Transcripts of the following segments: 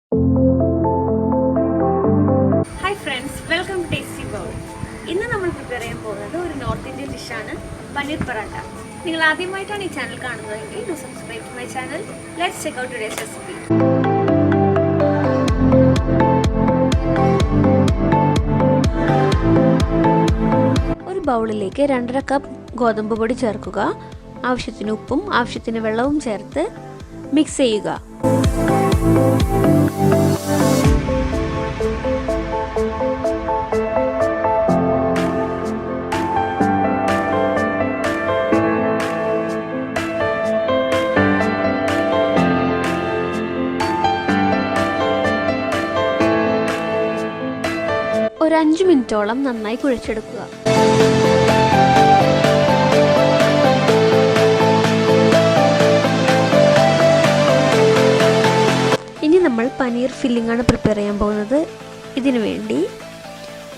Hi friends, welcome to Tasty Bowl. ഇന്ന് നമ്മൾ prepare ചെയ്യാൻ പോകുന്നത് ഒരു നോർത്ത് ഇന്ത്യൻ ഡിഷാണ് പനീർ പറാട്ട. നിങ്ങൾ ആദ്യമായിട്ടാണ് ഈ ചാനൽ കാണുന്നതെങ്കിൽ do subscribe to my channel. Let's check out today's recipe. ഒരു ബൗളിലേക്ക് 2.5 കപ്പ് ഗോതമ്പ് പൊടി ചേർക്കുക. ആവശ്യത്തിന് ഉപ്പും ആവശ്യത്തിന് വെള്ളവും ചേർത്ത് മിക്സ് ചെയ്യുക. ഒരു 5 മിനിറ്റോളം നന്നായി കുഴച്ചെടുക്കുക. ഇനി നമ്മൾ പനീർ ഫില്ലിംഗ് ആണ് പ്രിപ്പയർ ചെയ്യാൻ പോകുന്നത്. ഇതിനു വേണ്ടി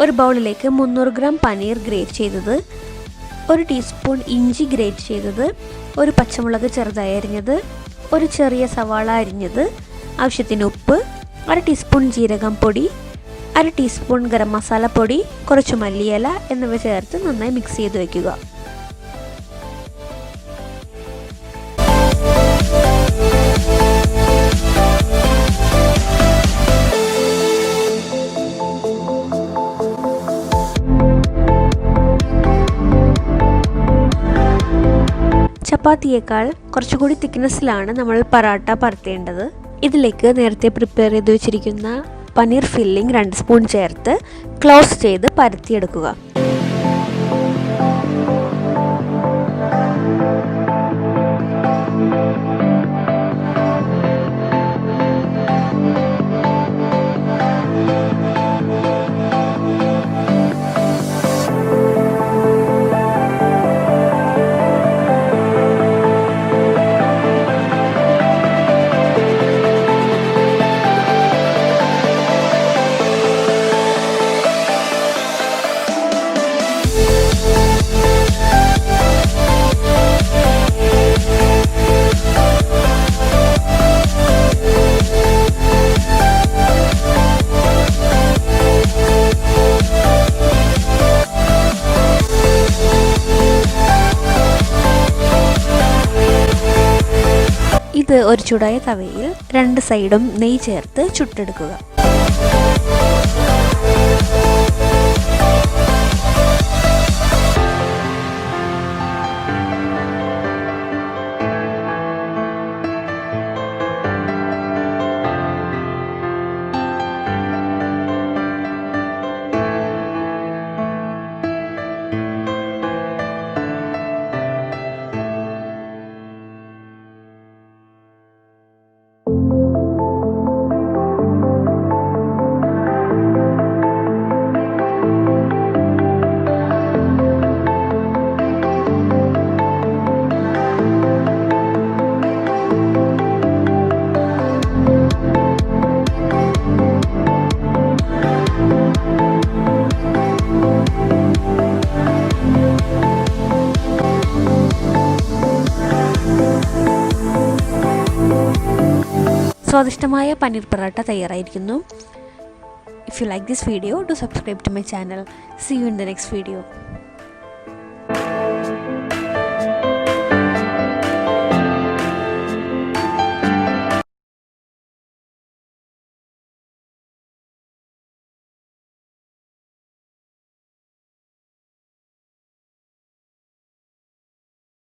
ഒരു ബൗളിലേക്ക് 300 ഗ്രാം പനീർ ഗ്രേറ്റ് ചെയ്തത്, 1 ടീസ്പൂൺ ഇഞ്ചി ഗ്രേറ്റ് ചെയ്തത്, ഒരു പച്ചമുളക് ചെറുതായി അരിഞ്ഞത്, ഒരു ചെറിയ സവാള അരിഞ്ഞത്, ആവശ്യത്തിന് ഉപ്പ്, 1 ടീസ്പൂൺ ജീരകം പൊടി, 1 ടീസ്പൂൺ ഗരം മസാല പൊടി, കുറച്ച് മല്ലിയില എന്നിവ ചേർത്ത് നന്നായി മിക്സ് ചെയ്ത് വയ്ക്കുക. ചപ്പാത്തിയേക്കാൾ കുറച്ചുകൂടി തിക്നെസ്സിലാണ് നമ്മൾ പറാട്ട പരത്തേണ്ടത്. ഇതിലേക്ക് നേരത്തെ പ്രിപ്പയർ ചെയ്ത് വെച്ചിരിക്കുന്ന പനീർ ഫില്ലിംഗ് 2 സ്പൂൺ ചേർത്ത് ക്ലോസ് ചെയ്ത് പരത്തിയെടുക്കുക. ഇത് ഒരു ചൂടായ തവയിൽ 2 സൈഡും നെയ്യ് ചേർത്ത് ചുട്ടെടുക്കുക. സ്വാദിഷ്ടമായ paneer paratha തയ്യാറായിരിക്കുന്നു. If you like this video, do subscribe to my channel. See you in the next video.